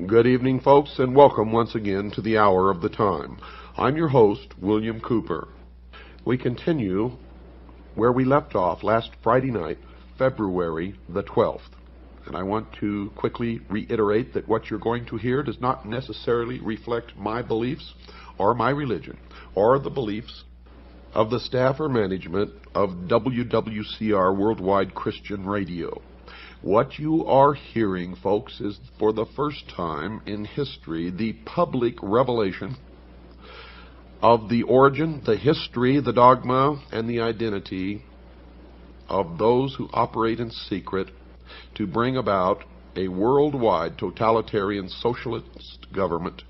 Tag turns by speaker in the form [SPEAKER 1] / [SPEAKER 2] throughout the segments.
[SPEAKER 1] Good evening, folks, and welcome once again to the Hour of the Time. I'm your host, William Cooper. We continue where we left off last Friday night, February the 12th. And I want to quickly reiterate that what you're going to hear does not necessarily reflect my beliefs or my religion or the beliefs of the staff or management of WWCR Worldwide Christian Radio. What you are hearing, folks, is for the first time in history the public revelation of the origin, the history, the dogma, and the identity of those who operate in secret to bring about a worldwide totalitarian socialist government.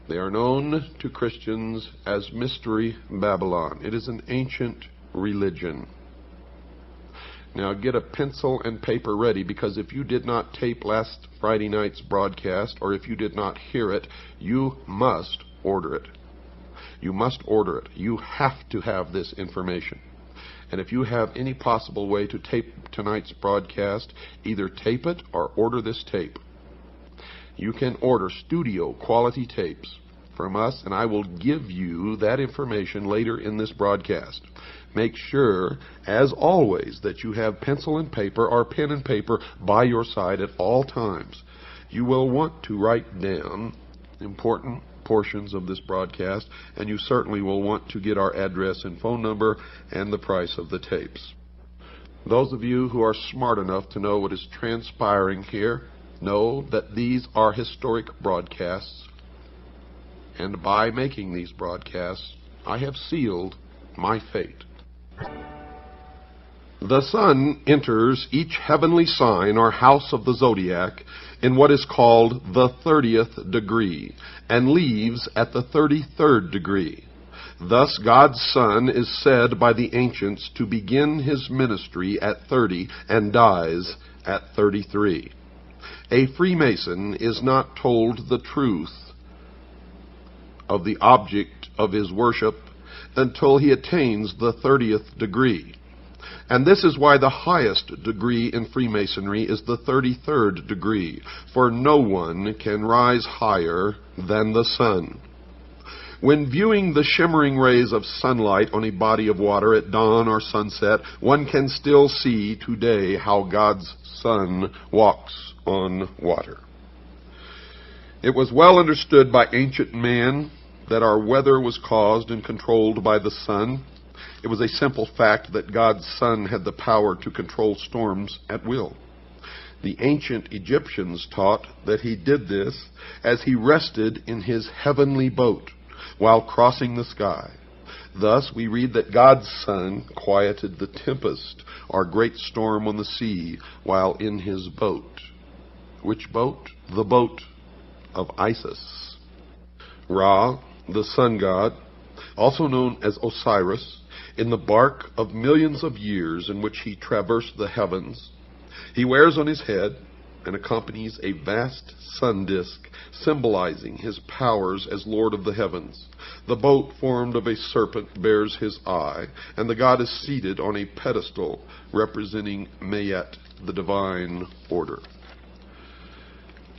[SPEAKER 1] They are known to Christians as Mystery Babylon. It is an ancient religion. Now get a pencil and paper ready, because if you did not tape last Friday night's broadcast, or if you did not hear it, you must order it. You must order it. You have to have this information. And if you have any possible way to tape tonight's broadcast, either tape it or order this tape. You can order studio quality tapes from us, and I will give you that information later in this broadcast. Make sure, as always, that you have pencil and paper or pen and paper by your side at all times. You will want to write down important portions of this broadcast, and you certainly will want to get our address and phone number and the price of the tapes. Those of you who are smart enough to know what is transpiring here know that these are historic broadcasts, and by making these broadcasts, I have sealed my fate. The sun enters each heavenly sign or house of the zodiac in what is called the 30th degree, and leaves at the 33rd degree. Thus God's Son is said by the ancients to begin his ministry at 30 and dies at 33. A Freemason is not told the truth of the object of his worship until he attains the 30th degree. And this is why the highest degree in Freemasonry is the 33rd degree, for no one can rise higher than the sun. When viewing the shimmering rays of sunlight on a body of water at dawn or sunset, one can still see today how God's Son walks on water. It was well understood by ancient man that our weather was caused and controlled by the sun. It was a simple fact that God's Son had the power to control storms at will. The ancient Egyptians taught that he did this as he rested in his heavenly boat while crossing the sky. Thus we read that God's Son quieted the tempest or great storm on the sea while in his boat. Which boat? The boat of Isis. Ra, the sun god, also known as Osiris, in the bark of millions of years in which he traversed the heavens, he wears on his head and accompanies a vast sun disk symbolizing his powers as Lord of the heavens. The boat formed of a serpent bears his eye, and the god is seated on a pedestal representing Mayet, the divine order.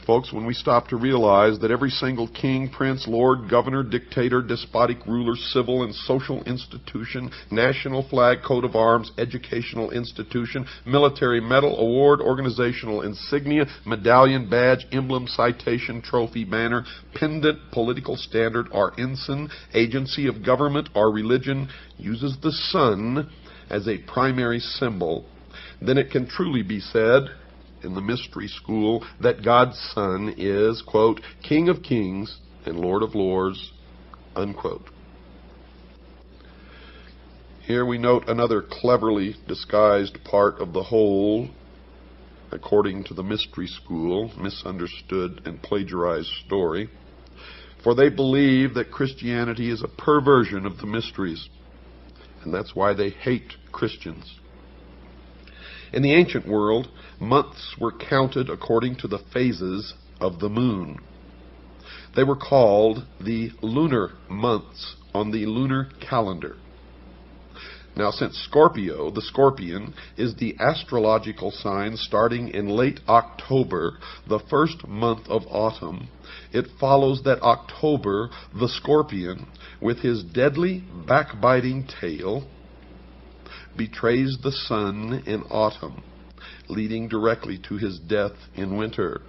[SPEAKER 1] Folks, when we stop to realize that every single king, prince, lord, governor, dictator, despotic ruler, civil and social institution, national flag, coat of arms, educational institution, military medal, award, organizational insignia, medallion, badge, emblem, citation, trophy, banner, pendant, political standard, or ensign, agency of government, or religion uses the sun as a primary symbol, then it can truly be said in the mystery school that God's Son is, quote, King of Kings and Lord of Lords, unquote. Here we note another cleverly disguised part of the whole, according to the mystery school, misunderstood and plagiarized story. For they believe that Christianity is a perversion of the mysteries, and that's why they hate Christians. In the ancient world, months were counted according to the phases of the moon. They were called the lunar months on the lunar calendar. Now, since Scorpio, the scorpion, is the astrological sign starting in late October, the first month of autumn, it follows that October, the scorpion, with his deadly backbiting tail, betrays the sun in autumn, leading directly to his death in winter,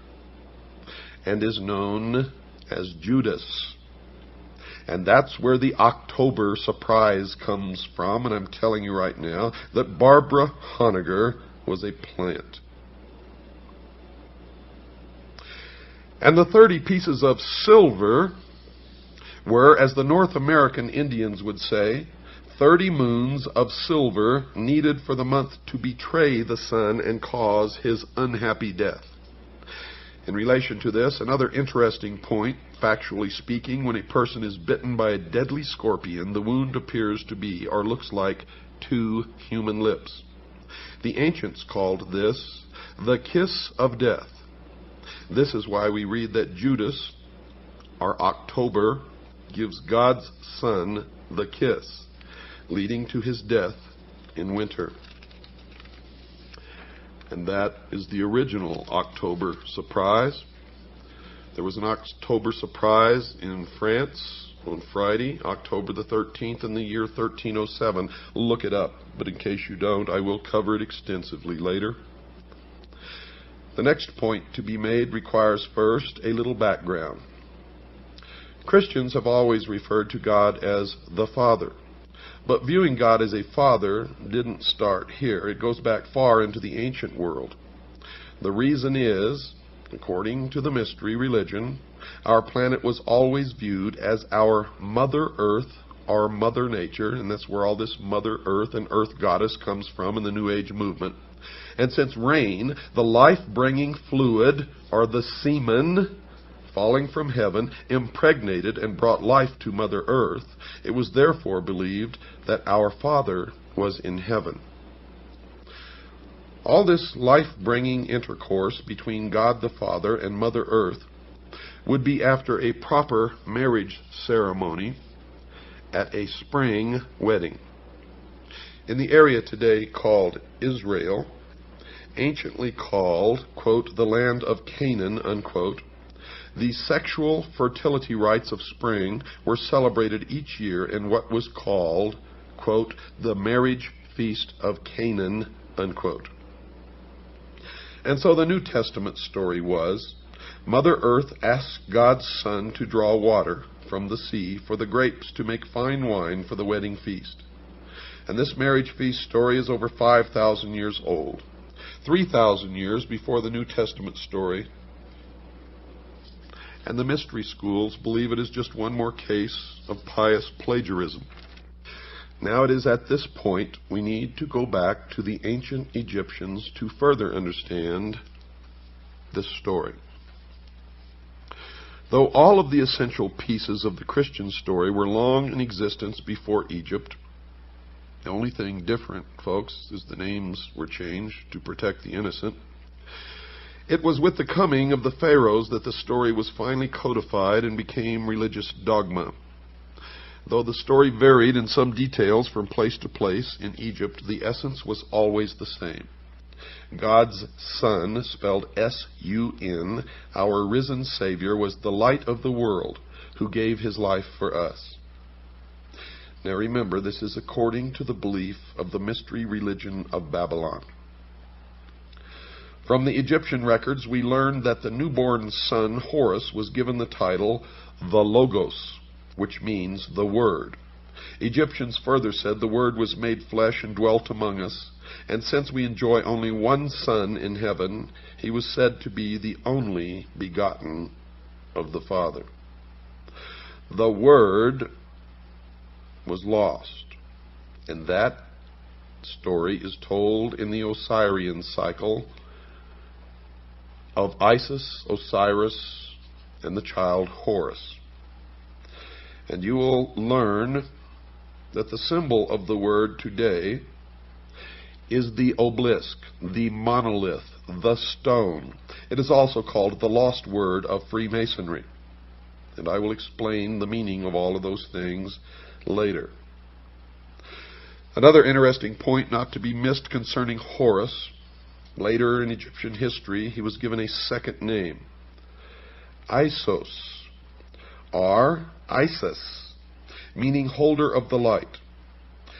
[SPEAKER 1] and is known as Judas. And that's where the October surprise comes from, and I'm telling you right now that Barbara Honegger was a plant. And the 30 pieces of silver were, as the North American Indians would say, 30 moons of silver needed for the month to betray the sun and cause his unhappy death. In relation to this, another interesting point, factually speaking, when a person is bitten by a deadly scorpion, the wound appears to be, or looks like, 2 human lips. The ancients called this the kiss of death. This is why we read that Judas, or October, gives God's son the kiss, leading to his death in winter. And that is the original October surprise. There was an October surprise in France on Friday, October the 13th, in the year 1307. Look it up, but in case you don't, I will cover it extensively later. The next point to be made requires first a little background. Christians have always referred to God as the Father. But viewing God as a father didn't start here. It goes back far into the ancient world. The reason is, according to the mystery religion, our planet was always viewed as our Mother Earth, our Mother Nature, and that's where all this Mother Earth and Earth Goddess comes from in the New Age movement. And since rain, the life-bringing fluid, or the semen, falling from heaven, impregnated and brought life to Mother Earth, it was therefore believed that our Father was in heaven. All this life-bringing intercourse between God the Father and Mother Earth would be after a proper marriage ceremony at a spring wedding. In the area today called Israel, anciently called, quote, the land of Canaan, unquote, the sexual fertility rites of spring were celebrated each year in what was called, quote, the marriage feast of Canaan, unquote. And so the New Testament story was, Mother Earth asked God's Son to draw water from the sea for the grapes to make fine wine for the wedding feast. And this marriage feast story is over 5,000 years old, 3,000 years before the New Testament story. And the mystery schools believe it is just one more case of pious plagiarism. Now it is at this point we need to go back to the ancient Egyptians to further understand this story. Though all of the essential pieces of the Christian story were long in existence before Egypt, the only thing different, folks, is the names were changed to protect the innocent. It was with the coming of the pharaohs that the story was finally codified and became religious dogma. Though the story varied in some details from place to place in Egypt, the essence was always the same. God's Son, spelled S-U-N, our risen Savior, was the light of the world, who gave his life for us. Now remember, this is according to the belief of the mystery religion of Babylon. From the Egyptian records, we learned that the newborn son, Horus, was given the title, the Logos, which means the Word. Egyptians further said the Word was made flesh and dwelt among us, and since we enjoy only one Son in heaven, he was said to be the only begotten of the Father. The Word was lost, and that story is told in the Osirian cycle of Isis, Osiris, and the child Horus. And you will learn that the symbol of the Word today is the obelisk, the monolith, the stone. It is also called the lost word of Freemasonry. And I will explain the meaning of all of those things later. Another interesting point not to be missed concerning Horus. Later in Egyptian history, he was given a second name, Isos, or Isis, meaning holder of the light.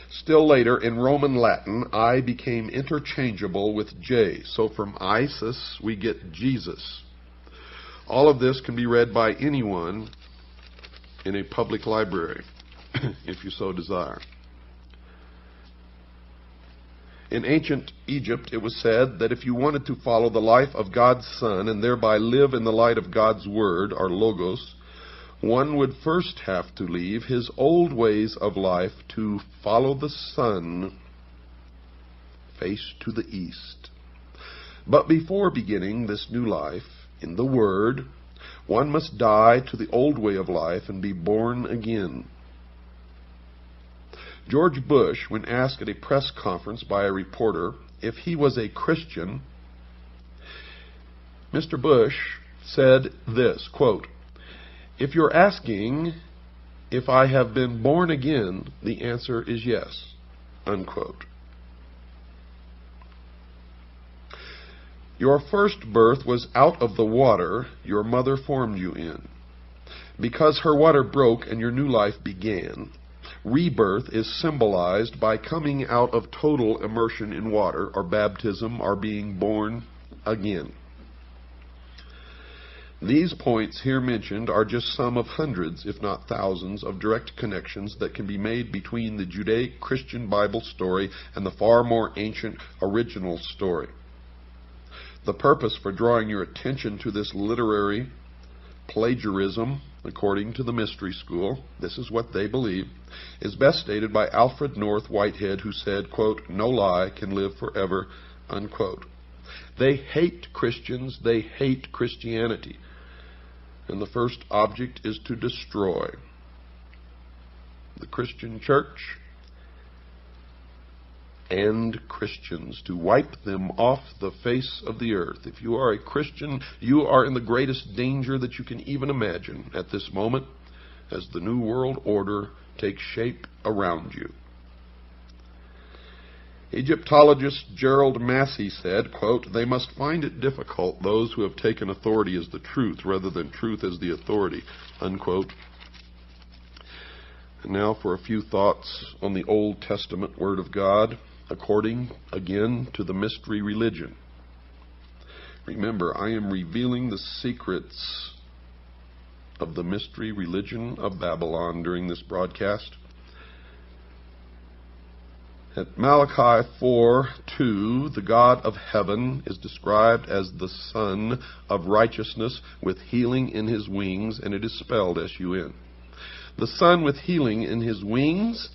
[SPEAKER 1] Still later, in Roman Latin, I became interchangeable with J. So from Isis, we get Jesus. All of this can be read by anyone in a public library, if you so desire. In ancient Egypt, it was said that if you wanted to follow the life of God's Son and thereby live in the light of God's Word, or Logos, one would first have to leave his old ways of life to follow the sun, face to the east. But before beginning this new life in the Word, one must die to the old way of life and be born again. George Bush, when asked at a press conference by a reporter if he was a Christian, Mr. Bush said this, quote, "If you're asking if I have been born again, the answer is yes," unquote. Your first birth was out of the water your mother formed you in. Because her water broke and your new life began, rebirth is symbolized by coming out of total immersion in water, or baptism, or being born again. These points here mentioned are just some of hundreds, if not thousands, of direct connections that can be made between the Judaic-Christian Bible story and the far more ancient original story. The purpose for drawing your attention to this literary plagiarism, according to the Mystery School, this is what they believe, is best stated by Alfred North Whitehead, who said, quote, "No lie can live forever," unquote. They hate Christians, they hate Christianity, and the first object is to destroy the Christian church and Christians, to wipe them off the face of the earth. If you are a Christian, you are in the greatest danger that you can even imagine at this moment as the New World Order takes shape around you. Egyptologist Gerald Massey said, quote, "They must find it difficult, those who have taken authority as the truth rather than truth as the authority," unquote. And now for a few thoughts on the Old Testament Word of God, according, again, to the mystery religion. Remember, I am revealing the secrets of the mystery religion of Babylon during this broadcast. At Malachi 4:2, the God of heaven is described as the Son of righteousness with healing in his wings, and it is spelled S-U-N. The Son with healing in his wings.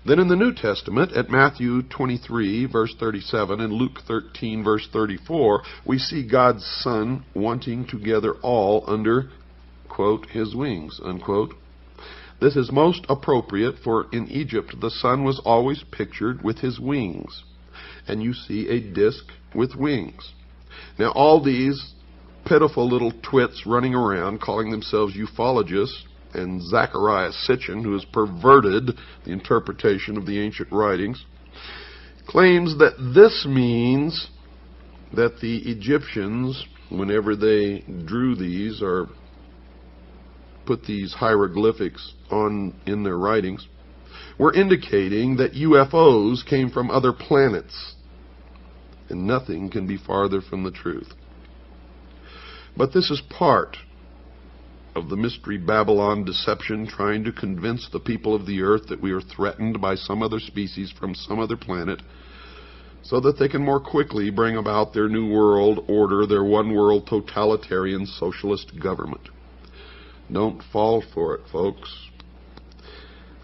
[SPEAKER 1] Then in the New Testament, at Matthew 23, verse 37, and Luke 13, verse 34, we see God's Son wanting to gather all under, quote, his wings, unquote. This is most appropriate, for in Egypt the Son was always pictured with his wings, and you see a disc with wings. Now all these pitiful little twits running around calling themselves ufologists, and Zachariah Sitchin, who has perverted the interpretation of the ancient writings, claims that this means that the Egyptians, whenever they drew these or put these hieroglyphics on in their writings, were indicating that UFOs came from other planets. And nothing can be farther from the truth. But this is part of the mystery Babylon deception, trying to convince the people of the earth that we are threatened by some other species from some other planet, so that they can more quickly bring about their new world order, their one world totalitarian socialist government. Don't fall for it, folks.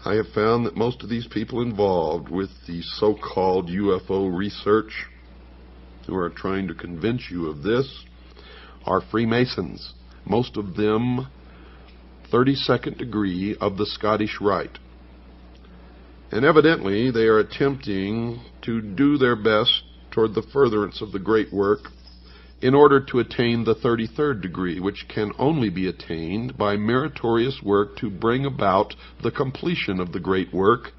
[SPEAKER 1] I have found that most of these people involved with the so-called UFO research, who are trying to convince you of this, are Freemasons. Most of them 32nd degree of the Scottish Rite. And evidently they are attempting to do their best toward the furtherance of the great work in order to attain the 33rd degree, which can only be attained by meritorious work to bring about the completion of the great work,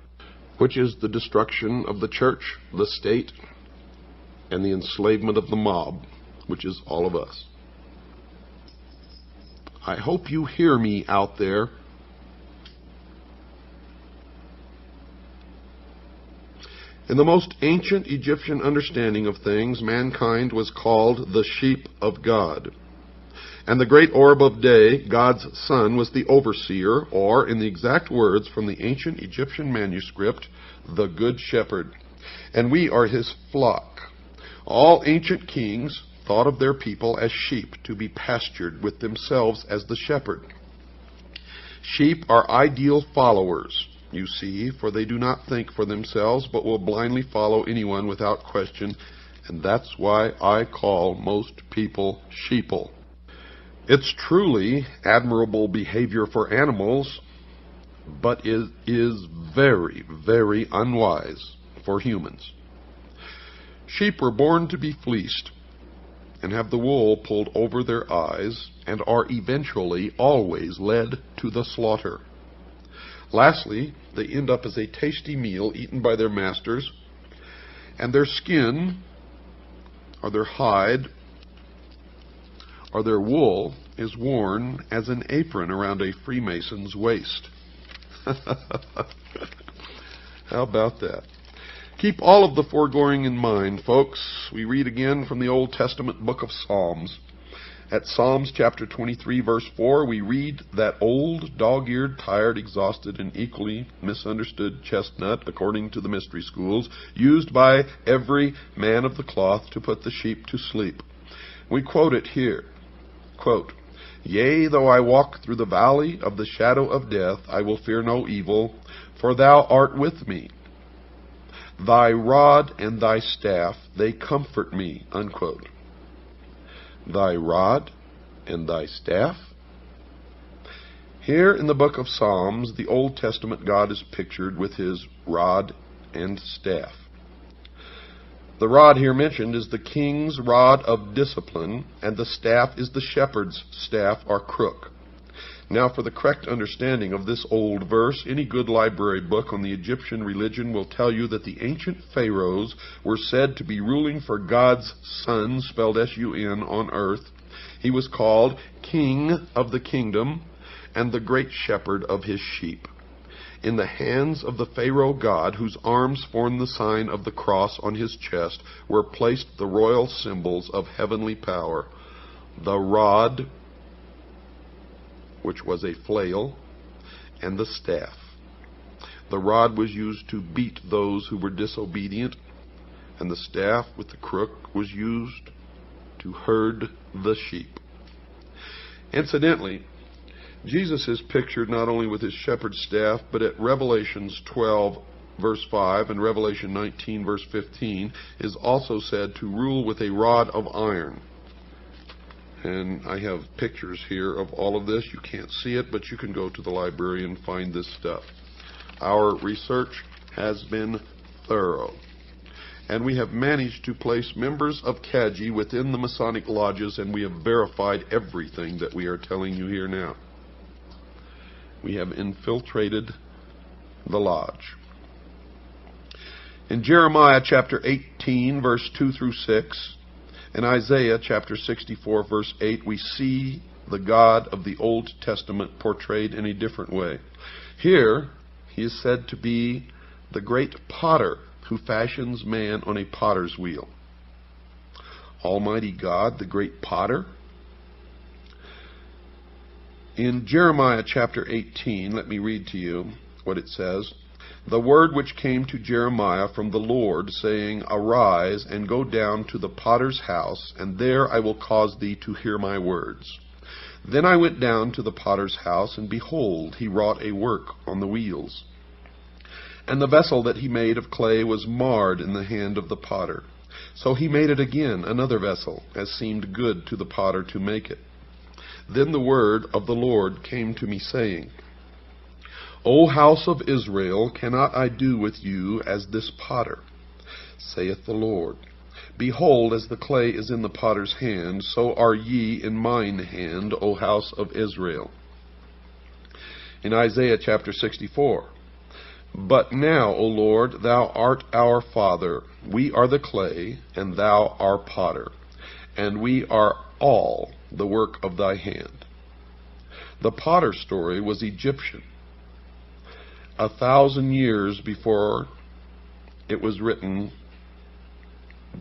[SPEAKER 1] which is the destruction of the church, the state, and the enslavement of the mob, which is all of us. I hope you hear me out there. In the most ancient Egyptian understanding of things, mankind was called the sheep of God. And the great orb of day, God's sun, was the overseer, or, in the exact words from the ancient Egyptian manuscript, the good shepherd. And we are his flock. All ancient kings thought of their people as sheep to be pastured, with themselves as the shepherd. Sheep are ideal followers, you see, for they do not think for themselves, but will blindly follow anyone without question, and that's why I call most people sheeple. It's truly admirable behavior for animals, but it is very, very unwise for humans. Sheep were born to be fleeced and have the wool pulled over their eyes and are eventually always led to the slaughter. Lastly, they end up as a tasty meal eaten by their masters, and their skin, or their hide, or their wool is worn as an apron around a Freemason's waist. How about that? Keep all of the foregoing in mind, folks. We read again from the Old Testament book of Psalms. At Psalms chapter 23, verse 4, we read that old, dog-eared, tired, exhausted, and equally misunderstood chestnut, according to the mystery schools, used by every man of the cloth to put the sheep to sleep. We quote it here. Quote, "Yea, though I walk through the valley of the shadow of death, I will fear no evil, for thou art with me. Thy rod and thy staff, they comfort me." Unquote. Thy rod and thy staff? Here in the book of Psalms, the Old Testament God is pictured with his rod and staff. The rod here mentioned is the king's rod of discipline, and the staff is the shepherd's staff or crook. Now, for the correct understanding of this old verse, any good library book on the Egyptian religion will tell you that the ancient pharaohs were said to be ruling for God's Son, spelled S-U-N, on earth. He was called King of the Kingdom and the Great Shepherd of his sheep. In the hands of the Pharaoh god, whose arms formed the sign of the cross on his chest, were placed the royal symbols of heavenly power: the rod, which was a flail, and the staff. The rod was used to beat those who were disobedient, and the staff with the crook was used to herd the sheep. Incidentally, Jesus is pictured not only with his shepherd's staff, but at Revelations 12, verse 5, and Revelation 19, verse 15, is also said to rule with a rod of iron. And I have pictures here of all of this. You can't see it, but you can go to the library and find this stuff. Our research has been thorough, and we have managed to place members of Kaji within the Masonic lodges, and we have verified everything that we are telling you here now. We have infiltrated the lodge. In Jeremiah chapter 18, verse 2 through 6, and Isaiah chapter 64, verse 8, we see the God of the Old Testament portrayed in a different way. Here, he is said to be the great potter who fashions man on a potter's wheel. Almighty God, the great potter? In Jeremiah chapter 18, let me read to you what it says. "The word which came to Jeremiah from the Lord, saying, Arise, and go down to the potter's house, and there I will cause thee to hear my words. Then I went down to the potter's house, and behold, he wrought a work on the wheels. And the vessel that he made of clay was marred in the hand of the potter. So he made it again, another vessel, as seemed good to the potter to make it. Then the word of the Lord came to me, saying, O house of Israel, cannot I do with you as this potter? Saith the Lord, Behold, as the clay is in the potter's hand, so are ye in mine hand, O house of Israel." In Isaiah chapter 64, But now, O Lord, thou art our Father. We are the clay, and thou our potter, and we are all the work of thy hand. The potter story was Egyptian, 1,000 years before it was written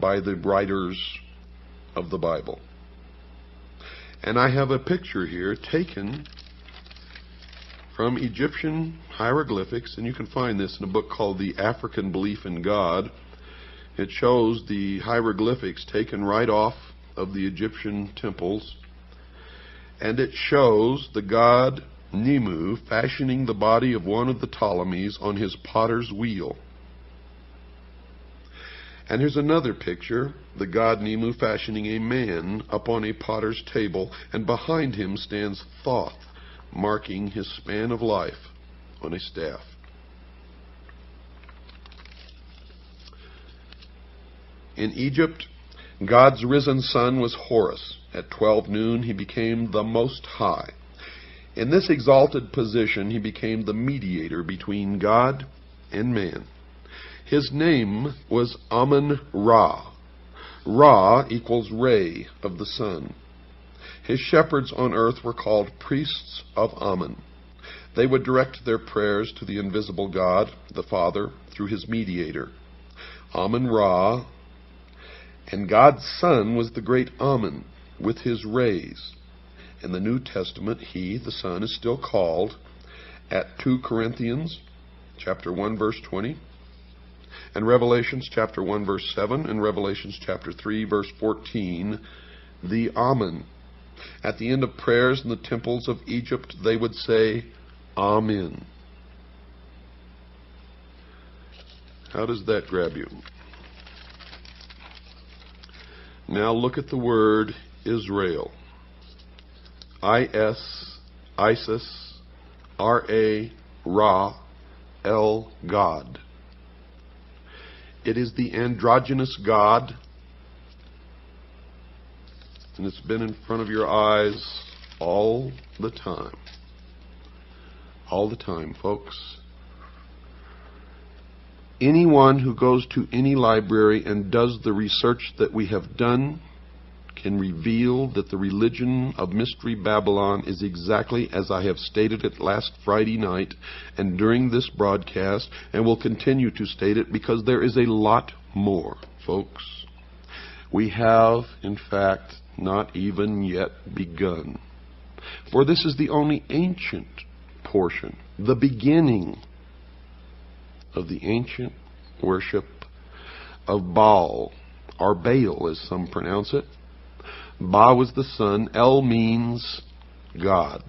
[SPEAKER 1] by the writers of the Bible. And I have a picture here taken from Egyptian hieroglyphics, and you can find this in a book called The African Belief in God. It shows the hieroglyphics taken right off of the Egyptian temples, and it shows the god Nemu fashioning the body of one of the Ptolemies on his potter's wheel. And here's another picture, the god Nemu fashioning a man upon a potter's table, and behind him stands Thoth, marking his span of life on a staff. In Egypt, God's risen son was Horus. At 12 noon, he became the Most High. In this exalted position, he became the mediator between God and man. His name was Amun-Ra. Ra equals ray of the sun. His shepherds on earth were called priests of Amun. They would direct their prayers to the invisible God, the Father, through his mediator, Amun-Ra. And God's Son was the great Amun, with his rays. In the New Testament, he, the Son, is still called, at 2 Corinthians chapter 1, verse 20, and Revelations chapter 1, verse 7, and Revelations chapter 3, verse 14, the Amun. At the end of prayers in the temples of Egypt, they would say, Amen. How does that grab you? Now look at the word Israel. Isis, R-A, Ra, El, God. It is the androgynous God, and it's been in front of your eyes all the time. All the time, folks. Anyone who goes to any library and does the research that we have done can reveal that the religion of Mystery Babylon is exactly as I have stated it last Friday night and during this broadcast, and will continue to state it because there is a lot more, folks. We have, in fact, not even yet begun. For this is the only ancient portion, the beginning of the ancient worship of Baal, or Baal as some pronounce it. Ba was the sun, El means God.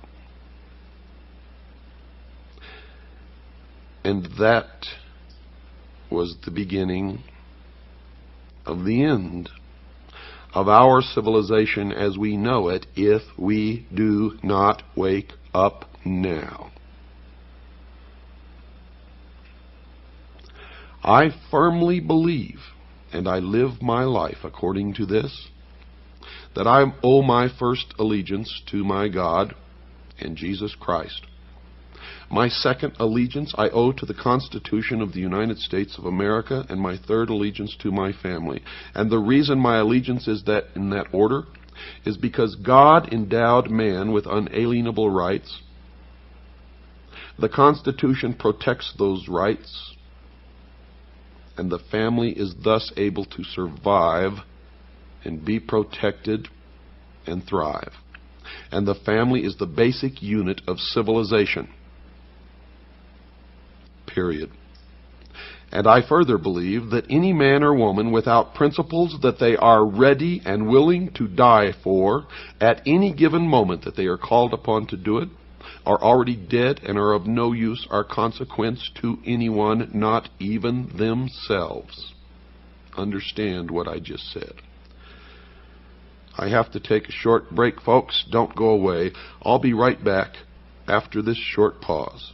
[SPEAKER 1] And that was the beginning of the end of our civilization as we know it if we do not wake up now. I firmly believe, and I live my life according to this, that I owe my first allegiance to my God and Jesus Christ. My second allegiance I owe to the Constitution of the United States of America, and my third allegiance to my family. And the reason my allegiance is that in that order is because God endowed man with unalienable rights. The Constitution protects those rights, and the family is thus able to survive and be protected and thrive. And the family is the basic unit of civilization. Period. And I further believe that any man or woman without principles that they are ready and willing to die for at any given moment that they are called upon to do it are already dead and are of no use or consequence to anyone, not even themselves. Understand what I just said. I have to take a short break, folks. Don't go away. I'll be right back after this short pause.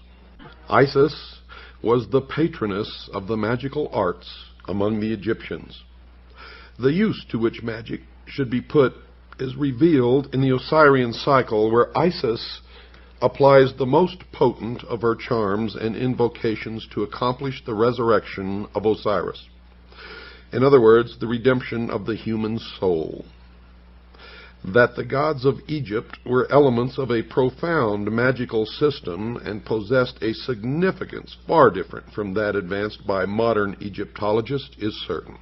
[SPEAKER 1] Isis was the patroness of the magical arts among the Egyptians. The use to which magic should be put is revealed in the Osirian cycle, where Isis applies the most potent of her charms and invocations to accomplish the resurrection of Osiris. In other words, the redemption of the human soul. That the gods of Egypt were elements of a profound magical system and possessed a significance far different from that advanced by modern Egyptologists is certain.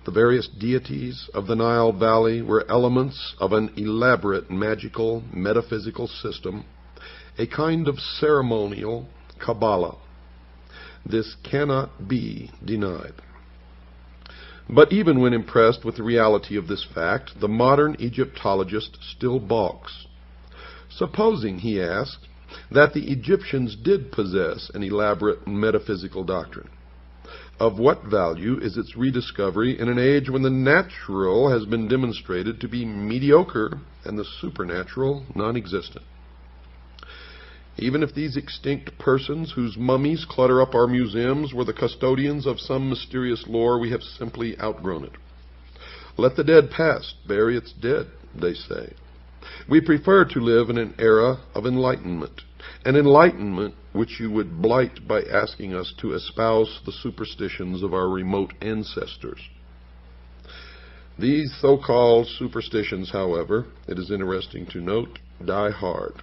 [SPEAKER 1] The various deities of the Nile Valley were elements of an elaborate magical, metaphysical system, a kind of ceremonial Kabbalah. This cannot be denied. But even when impressed with the reality of this fact, the modern Egyptologist still balks. Supposing, he asks, that the Egyptians did possess an elaborate metaphysical doctrine, of what value is its rediscovery in an age when the natural has been demonstrated to be mediocre and the supernatural non-existent? Even if these extinct persons whose mummies clutter up our museums were the custodians of some mysterious lore, we have simply outgrown it. Let the dead past bury its dead, they say. We prefer to live in an era of enlightenment, an enlightenment which you would blight by asking us to espouse the superstitions of our remote ancestors. These so-called superstitions, however, it is interesting to note, die hard.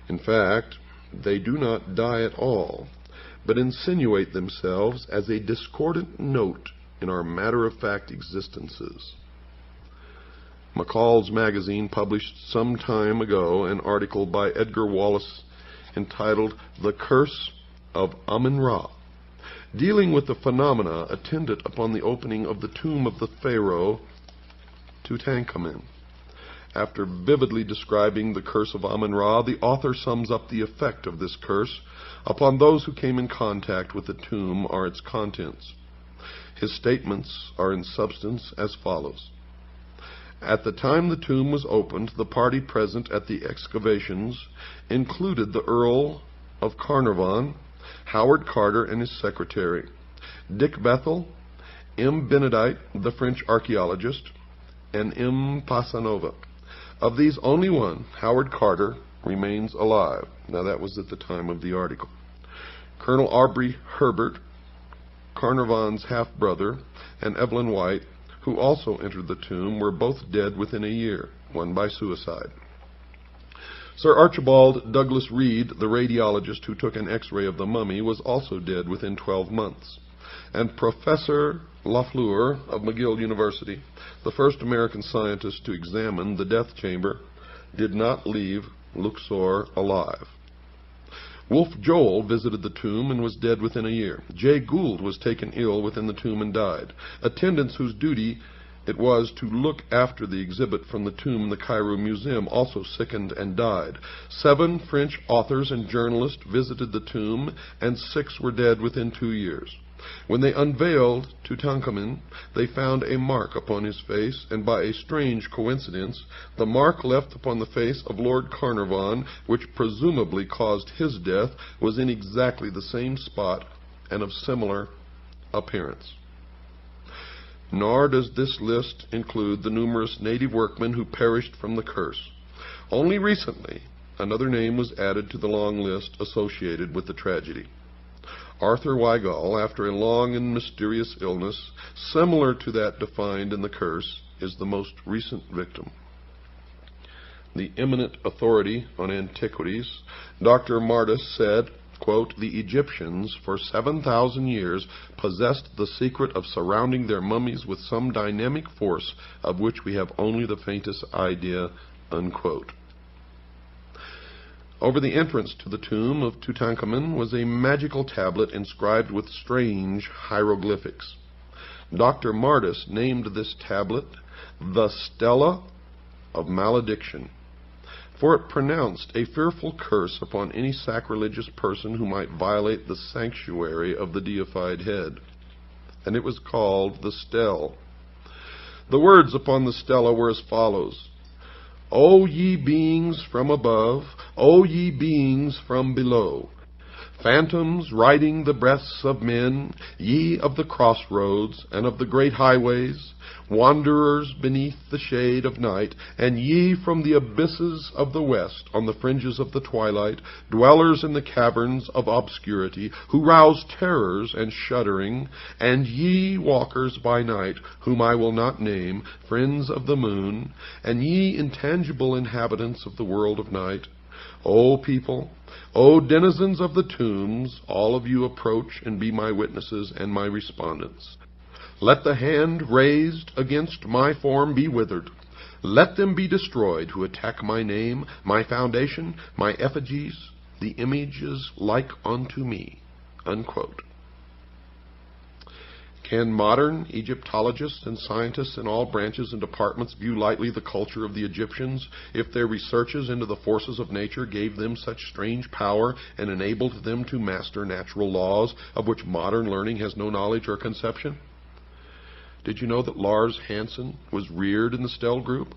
[SPEAKER 1] In fact, they do not die at all, but insinuate themselves as a discordant note in our matter-of-fact existences. McCall's magazine published some time ago an article by Edgar Wallace entitled "The Curse of Amun-Ra," dealing with the phenomena attendant upon the opening of the tomb of the pharaoh Tutankhamun. After vividly describing the curse of Amun-Ra, the author sums up the effect of this curse upon those who came in contact with the tomb or its contents. His statements are in substance as follows. At the time the tomb was opened, the party present at the excavations included the Earl of Carnarvon, Howard Carter and his secretary, Dick Bethel, M. Benedict, the French archaeologist, and M. Pasanova. Of these, only one, Howard Carter, remains alive. Now, that was at the time of the article. Colonel Aubrey Herbert, Carnarvon's half-brother, and Evelyn White, who also entered the tomb, were both dead within a year, one by suicide. Sir Archibald Douglas Reed, the radiologist who took an X-ray of the mummy, was also dead within 12 months. And Professor Lafleur of McGill University, the first American scientist to examine the death chamber, did not leave Luxor alive. Wolf Joel visited the tomb and was dead within a year. Jay Gould was taken ill within the tomb and died. Attendants whose duty it was to look after the exhibit from the tomb in the Cairo Museum also sickened and died. 7 French authors and journalists visited the tomb, and 6 were dead within 2 years. When they unveiled Tutankhamun, they found a mark upon his face, and by a strange coincidence, the mark left upon the face of Lord Carnarvon, which presumably caused his death, was in exactly the same spot and of similar appearance. Nor does this list include the numerous native workmen who perished from the curse. Only recently, another name was added to the long list associated with the tragedy. Arthur Weigall, after a long and mysterious illness, similar to that defined in the curse, is the most recent victim. The eminent authority on antiquities, Dr. Martis, said, quote, "The Egyptians for 7,000 years possessed the secret of surrounding their mummies with some dynamic force of which we have only the faintest idea," unquote. Over the entrance to the tomb of Tutankhamun was a magical tablet inscribed with strange hieroglyphics. Dr. Martis named this tablet the Stela of Malediction, for it pronounced a fearful curse upon any sacrilegious person who might violate the sanctuary of the deified head. And it was called the Stele. The words upon the stela were as follows: O ye beings from above, O ye beings from below, Phantoms riding the breaths of men, ye of the crossroads and of the great highways, wanderers beneath the shade of night, and ye from the abysses of the west, on the fringes of the twilight, dwellers in the caverns of obscurity, who rouse terrors and shuddering, and ye walkers by night, whom I will not name, friends of the moon, and ye intangible inhabitants of the world of night, O people, O denizens of the tombs, all of you approach and be my witnesses and my respondents. Let the hand raised against my form be withered. Let them be destroyed who attack my name, my foundation, my effigies, the images like unto me." Unquote. Can modern Egyptologists and scientists in all branches and departments view lightly the culture of the Egyptians if their researches into the forces of nature gave them such strange power and enabled them to master natural laws of which modern learning has no knowledge or conception? Did you know that Lars Hansen was reared in the Stell Group?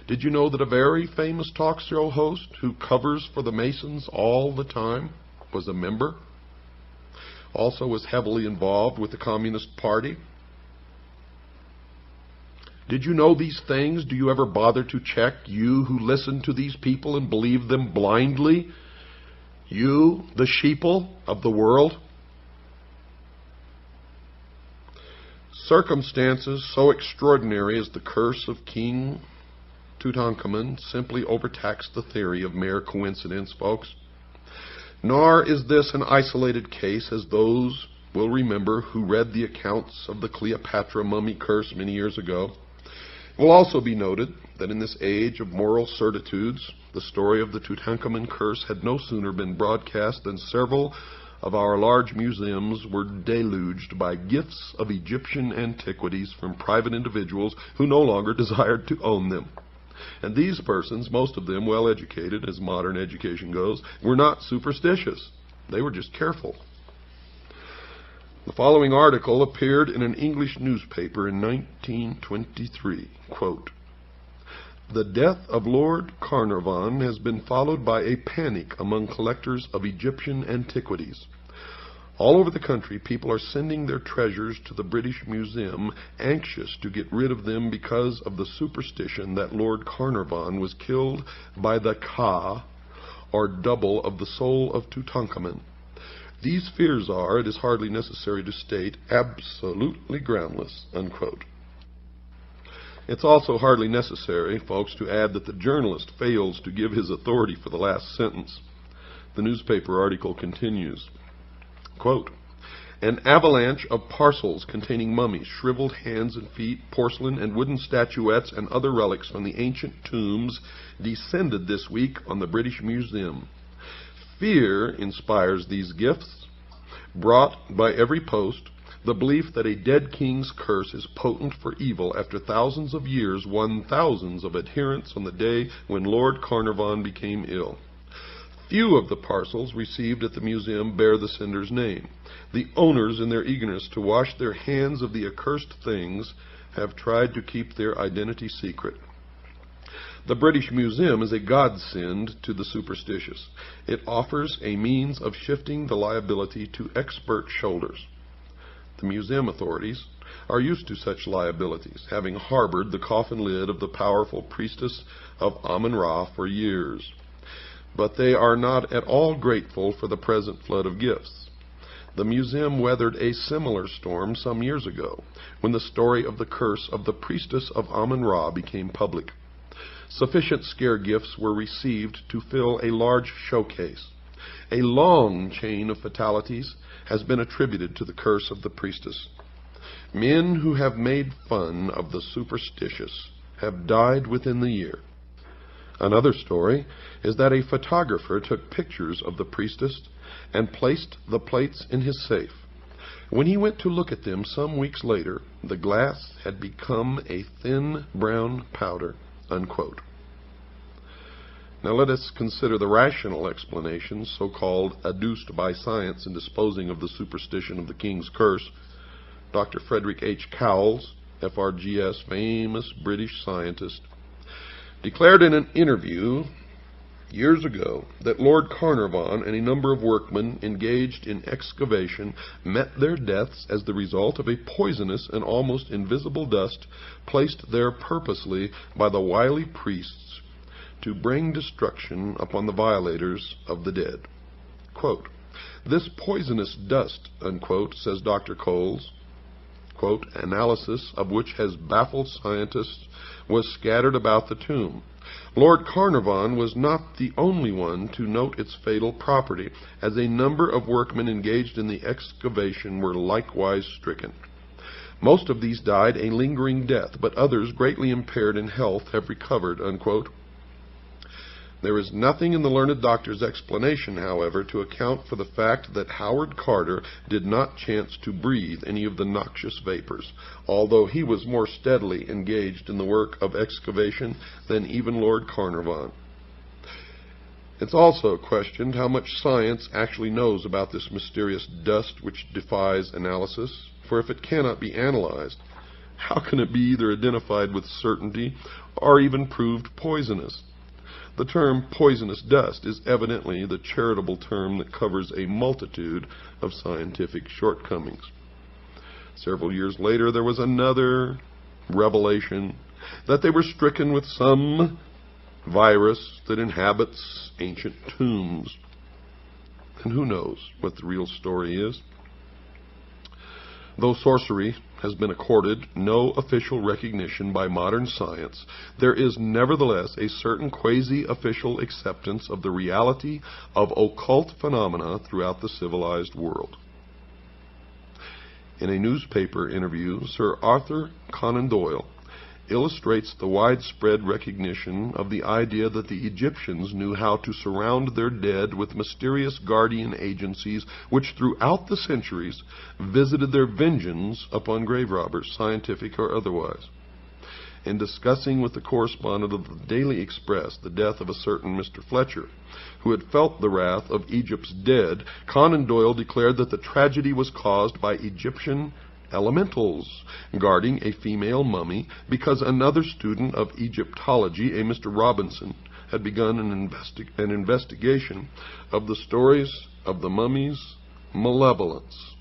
[SPEAKER 1] Did you know that a very famous talk show host who covers for the Masons all the time was a member? Also was heavily involved with the Communist Party? Did you know these things? Do you ever bother to check, you who listen to these people and believe them blindly? You, the sheeple of the world? Circumstances so extraordinary as the curse of King Tutankhamun simply overtax the theory of mere coincidence, folks. Nor is this an isolated case, as those will remember who read the accounts of the Cleopatra mummy curse many years ago. It will also be noted that in this age of moral certitudes, the story of the Tutankhamun curse had no sooner been broadcast than several of our large museums were deluged by gifts of Egyptian antiquities from private individuals who no longer desired to own them. And these persons, most of them well educated, as modern education goes, were not superstitious. They were just careful. The following article appeared in an English newspaper in 1923. Quote, "The death of Lord Carnarvon has been followed by a panic among collectors of Egyptian antiquities. All over the country, people are sending their treasures to the British Museum, anxious to get rid of them because of the superstition that Lord Carnarvon was killed by the Ka, or double of the soul of Tutankhamun. These fears are, it is hardly necessary to state, absolutely groundless." Unquote. It's also hardly necessary, folks, to add that the journalist fails to give his authority for the last sentence. The newspaper article continues. Quote, "An avalanche of parcels containing mummies, shriveled hands and feet, porcelain and wooden statuettes, and other relics from the ancient tombs descended this week on the British Museum. Fear inspires these gifts, brought by every post, the belief that a dead king's curse is potent for evil after thousands of years won thousands of adherents on the day when Lord Carnarvon became ill. Few of the parcels received at the museum bear the sender's name. The owners, in their eagerness to wash their hands of the accursed things, have tried to keep their identity secret. The British Museum is a godsend to the superstitious. It offers a means of shifting the liability to expert shoulders. The museum authorities are used to such liabilities, having harbored the coffin lid of the powerful priestess of Amun-Ra for years. But they are not at all grateful for the present flood of gifts. The museum weathered a similar storm some years ago, when the story of the curse of the priestess of Amun-Ra became public. Sufficient scare gifts were received to fill a large showcase. A long chain of fatalities has been attributed to the curse of the priestess. Men who have made fun of the superstitious have died within the year. Another story is that a photographer took pictures of the priestess and placed the plates in his safe. When he went to look at them some weeks later, the glass had become a thin brown powder." Unquote. Now let us consider the rational explanations, so-called adduced by science in disposing of the superstition of the king's curse. Dr. Frederick H. Cowles, FRGS, famous British scientist, declared in an interview years ago that Lord Carnarvon and a number of workmen engaged in excavation met their deaths as the result of a poisonous and almost invisible dust placed there purposely by the wily priests to bring destruction upon the violators of the dead. Quote, "This poisonous dust," unquote, says Dr. Coles, quote, "analysis of which has baffled scientists, was scattered about the tomb. Lord Carnarvon was not the only one to note its fatal property, as a number of workmen engaged in the excavation were likewise stricken. Most of these died a lingering death, but others, greatly impaired in health, have recovered," unquote. There is nothing in the learned doctor's explanation, however, to account for the fact that Howard Carter did not chance to breathe any of the noxious vapors, although he was more steadily engaged in the work of excavation than even Lord Carnarvon. It's also questioned how much science actually knows about this mysterious dust which defies analysis, for if it cannot be analyzed, how can it be either identified with certainty or even proved poisonous? The term poisonous dust is evidently the charitable term that covers a multitude of scientific shortcomings. Several years later, there was another revelation that they were stricken with some virus that inhabits ancient tombs. And who knows what the real story is? Though sorcery has been accorded no official recognition by modern science, there is nevertheless a certain quasi-official acceptance of the reality of occult phenomena throughout the civilized world. In a newspaper interview, Sir Arthur Conan Doyle illustrates the widespread recognition of the idea that the Egyptians knew how to surround their dead with mysterious guardian agencies which throughout the centuries visited their vengeance upon grave robbers, scientific or otherwise. In discussing with the correspondent of the Daily Express the death of a certain Mr. Fletcher, who had felt the wrath of Egypt's dead, Conan Doyle declared that the tragedy was caused by Egyptian elementals guarding a female mummy because another student of Egyptology, a Mr. Robinson, had begun an investigation of the stories of the mummy's malevolence.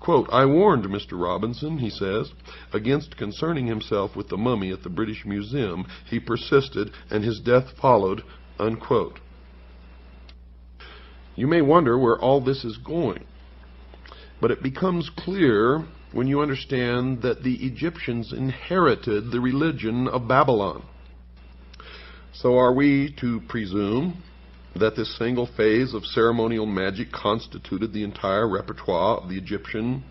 [SPEAKER 1] Quote, "I warned Mr. Robinson," he says, "against concerning himself with the mummy at the British Museum. He persisted, and his death followed," unquote. You may wonder where all this is going. But it becomes clear when you understand that the Egyptians inherited the religion of Babylon. So are we to presume that this single phase of ceremonial magic constituted the entire repertoire of the Egyptian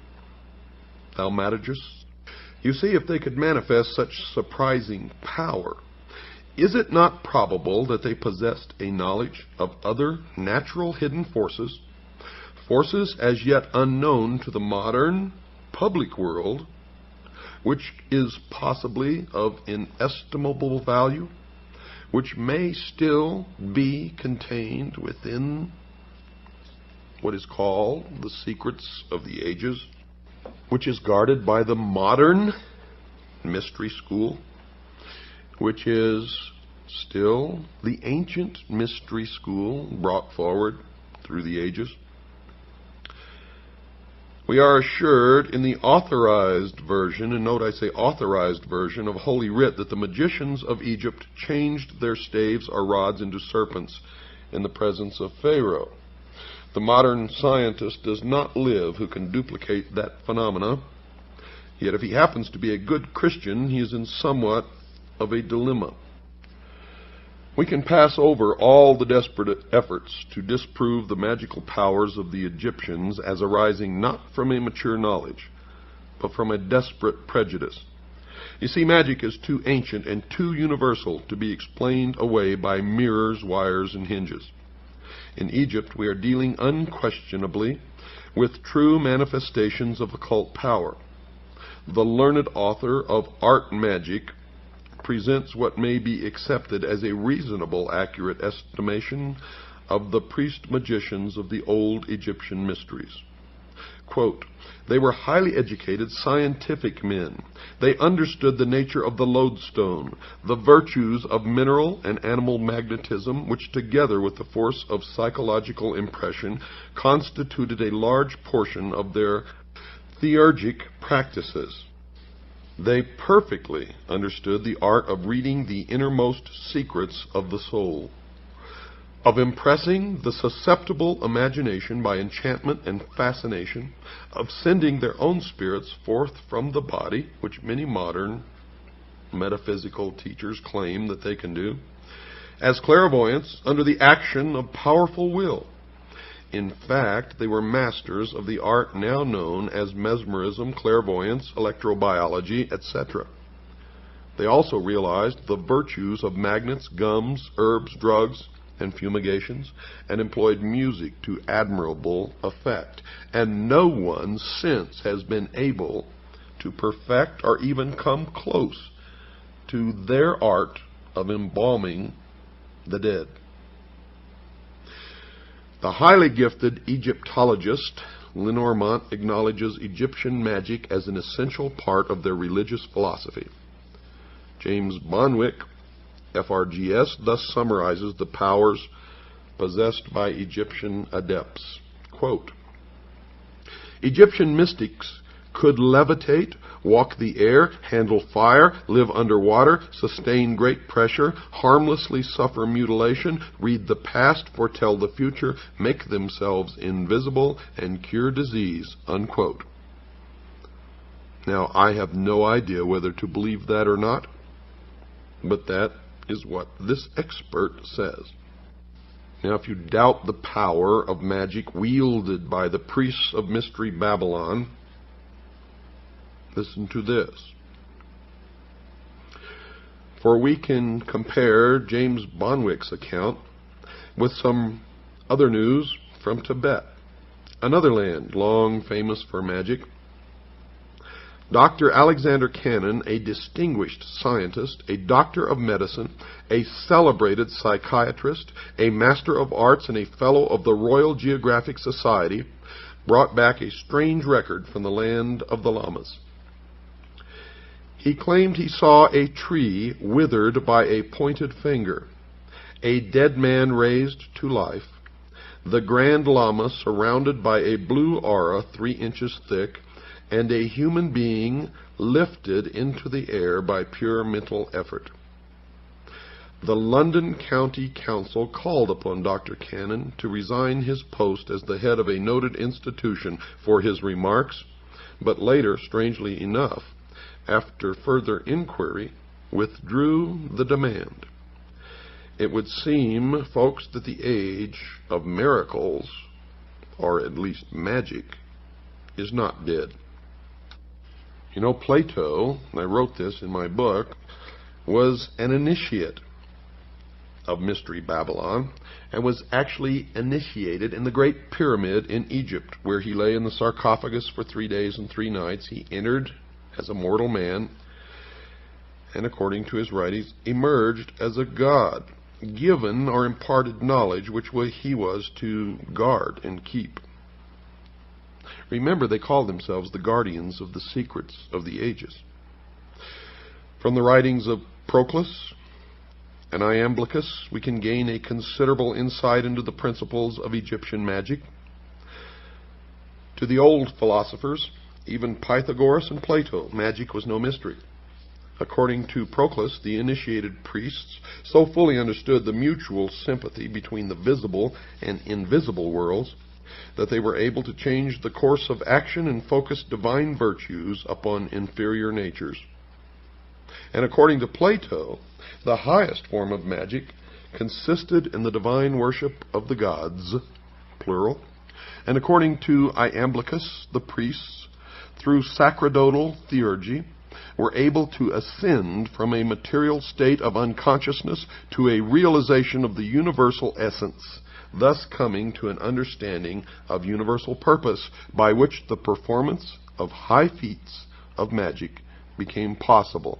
[SPEAKER 1] thaumaturgists? You see, if they could manifest such surprising power, is it not probable that they possessed a knowledge of other natural hidden forces, forces as yet unknown to the modern public world, which is possibly of inestimable value, which may still be contained within what is called the secrets of the ages, which is guarded by the modern mystery school, which is still the ancient mystery school brought forward through the ages? We are assured in the authorized version, and note I say authorized version of Holy Writ, that the magicians of Egypt changed their staves or rods into serpents in the presence of Pharaoh. The modern scientist does not live who can duplicate that phenomena. Yet if he happens to be a good Christian, he is in somewhat of a dilemma. We can pass over all the desperate efforts to disprove the magical powers of the Egyptians as arising not from a mature knowledge, but from a desperate prejudice. You see, magic is too ancient and too universal to be explained away by mirrors, wires, and hinges. In Egypt, we are dealing unquestionably with true manifestations of occult power. The learned author of Art Magic presents what may be accepted as a reasonable, accurate estimation of the priest-magicians of the old Egyptian mysteries. Quote, "They were highly educated scientific men. They understood the nature of the lodestone, the virtues of mineral and animal magnetism, which together with the force of psychological impression constituted a large portion of their theurgic practices. They perfectly understood the art of reading the innermost secrets of the soul, of impressing the susceptible imagination by enchantment and fascination, of sending their own spirits forth from the body, which many modern metaphysical teachers claim that they can do, as clairvoyants under the action of powerful will. In fact, they were masters of the art now known as mesmerism, clairvoyance, electrobiology, etc. They also realized the virtues of magnets, gums, herbs, drugs, and fumigations, and employed music to admirable effect. And no one since has been able to perfect or even come close to their art of embalming the dead." The highly gifted Egyptologist Lenormant acknowledges Egyptian magic as an essential part of their religious philosophy. James Bonwick, FRGS, thus summarizes the powers possessed by Egyptian adepts. Quote, "Egyptian mystics could levitate, walk the air, handle fire, live underwater, sustain great pressure, harmlessly suffer mutilation, read the past, foretell the future, make themselves invisible, and cure disease." Unquote. Now, I have no idea whether to believe that or not, but that is what this expert says. Now, if you doubt the power of magic wielded by the priests of Mystery Babylon, listen to this. For we can compare James Bonwick's account with some other news from Tibet, another land long famous for magic. Dr. Alexander Cannon, a distinguished scientist, a doctor of medicine, a celebrated psychiatrist, a master of arts, and a fellow of the Royal Geographic Society, brought back a strange record from the land of the Lamas. He claimed he saw a tree withered by a pointed finger, a dead man raised to life, the Grand Lama surrounded by a blue aura 3 inches thick, and a human being lifted into the air by pure mental effort. The London County Council called upon Dr. Cannon to resign his post as the head of a noted institution for his remarks, but later, strangely enough, after further inquiry, withdrew the demand. It would seem, folks, that the age of miracles, or at least magic, is not dead. You know, Plato, and I wrote this in my book, was an initiate of Mystery Babylon, and was actually initiated in the Great Pyramid in Egypt, where he lay in the sarcophagus for 3 days and 3 nights. He entered as a mortal man, and according to his writings, emerged as a god, given or imparted knowledge which he was to guard and keep. Remember, they called themselves the guardians of the secrets of the ages. From the writings of Proclus and Iamblichus, we can gain a considerable insight into the principles of Egyptian magic. To the old philosophers, even Pythagoras and Plato, magic was no mystery. According to Proclus, the initiated priests so fully understood the mutual sympathy between the visible and invisible worlds that they were able to change the course of action and focus divine virtues upon inferior natures. And according to Plato, the highest form of magic consisted in the divine worship of the gods, plural. And according to Iamblichus, the priests, through sacerdotal theurgy, were able to ascend from a material state of unconsciousness to a realization of the universal essence, thus coming to an understanding of universal purpose, by which the performance of high feats of magic became possible.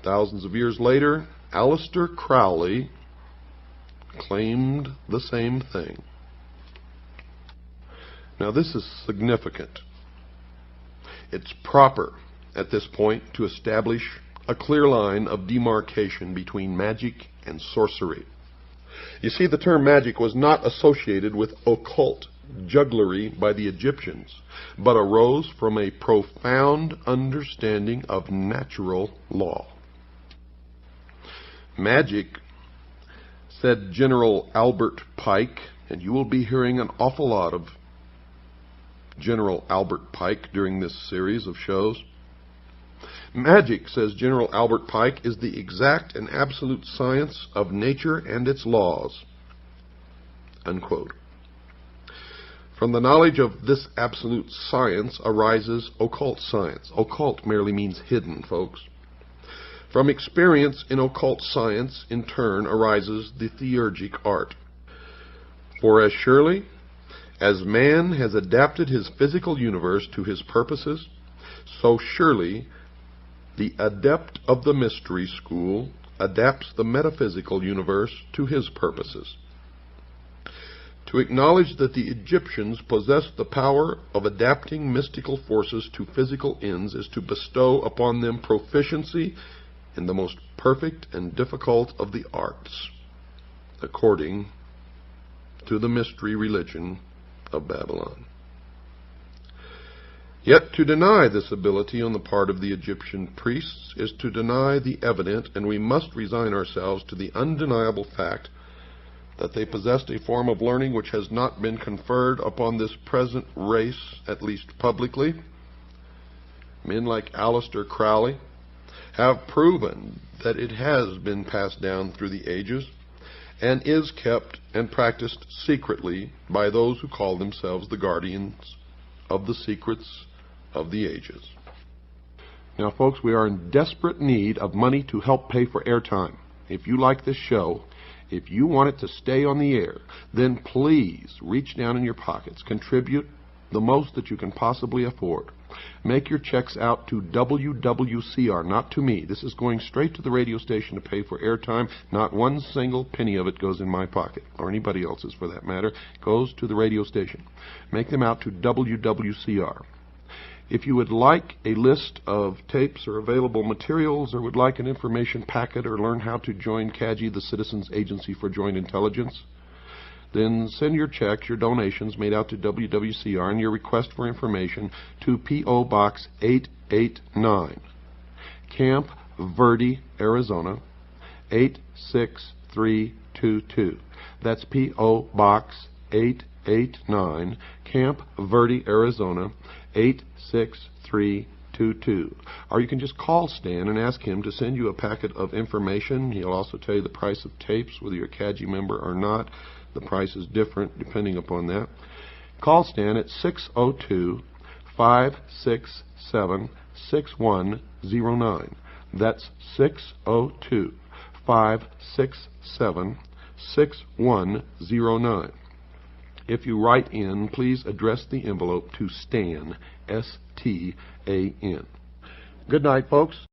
[SPEAKER 1] Thousands of years later, Aleister Crowley claimed the same thing. Now this is significant. It's proper at this point to establish a clear line of demarcation between magic and sorcery. You see, the term magic was not associated with occult jugglery by the Egyptians, but arose from a profound understanding of natural law. Magic, said General Albert Pike, and you will be hearing an awful lot of General Albert Pike during this series of shows. Magic, says General Albert Pike, is the exact and absolute science of nature and its laws. Unquote. From the knowledge of this absolute science arises occult science. Occult merely means hidden, folks. From experience in occult science, in turn, arises the theurgic art. For as surely as man has adapted his physical universe to his purposes, so surely the adept of the mystery school adapts the metaphysical universe to his purposes. To acknowledge that the Egyptians possessed the power of adapting mystical forces to physical ends is to bestow upon them proficiency in the most perfect and difficult of the arts, according to the mystery religion of Babylon. Yet to deny this ability on the part of the Egyptian priests is to deny the evident, and we must resign ourselves to the undeniable fact that they possessed a form of learning which has not been conferred upon this present race, at least publicly. Men like Aleister Crowley have proven that it has been passed down through the ages and is kept and practiced secretly by those who call themselves the guardians of the secrets of the ages. Now, folks, we are in desperate need of money to help pay for airtime. If you like this show, if you want it to stay on the air, then please reach down in your pockets, contribute the most that you can possibly afford. Make your checks out to WWCR, not to me. This is going straight to the radio station to pay for airtime. Not one single penny of it goes in my pocket, or anybody else's for that matter. It goes to the radio station. Make them out to WWCR. If you would like a list of tapes or available materials, or would like an information packet, or learn how to join CAGI, the Citizens Agency for Joint Intelligence, then send your checks, your donations made out to WWCR, and your request for information to P.O. Box 889, Camp Verde, Arizona, 86322. That's P.O. Box 889, Camp Verde, Arizona, 86322. Or you can just call Stan and ask him to send you a packet of information. He'll also tell you the price of tapes, whether you're a CAGI member or not. The price is different depending upon that. Call Stan at 602-567-6109. That's 602-567-6109. If you write in, please address the envelope to Stan, S-T-A-N. Good night, folks.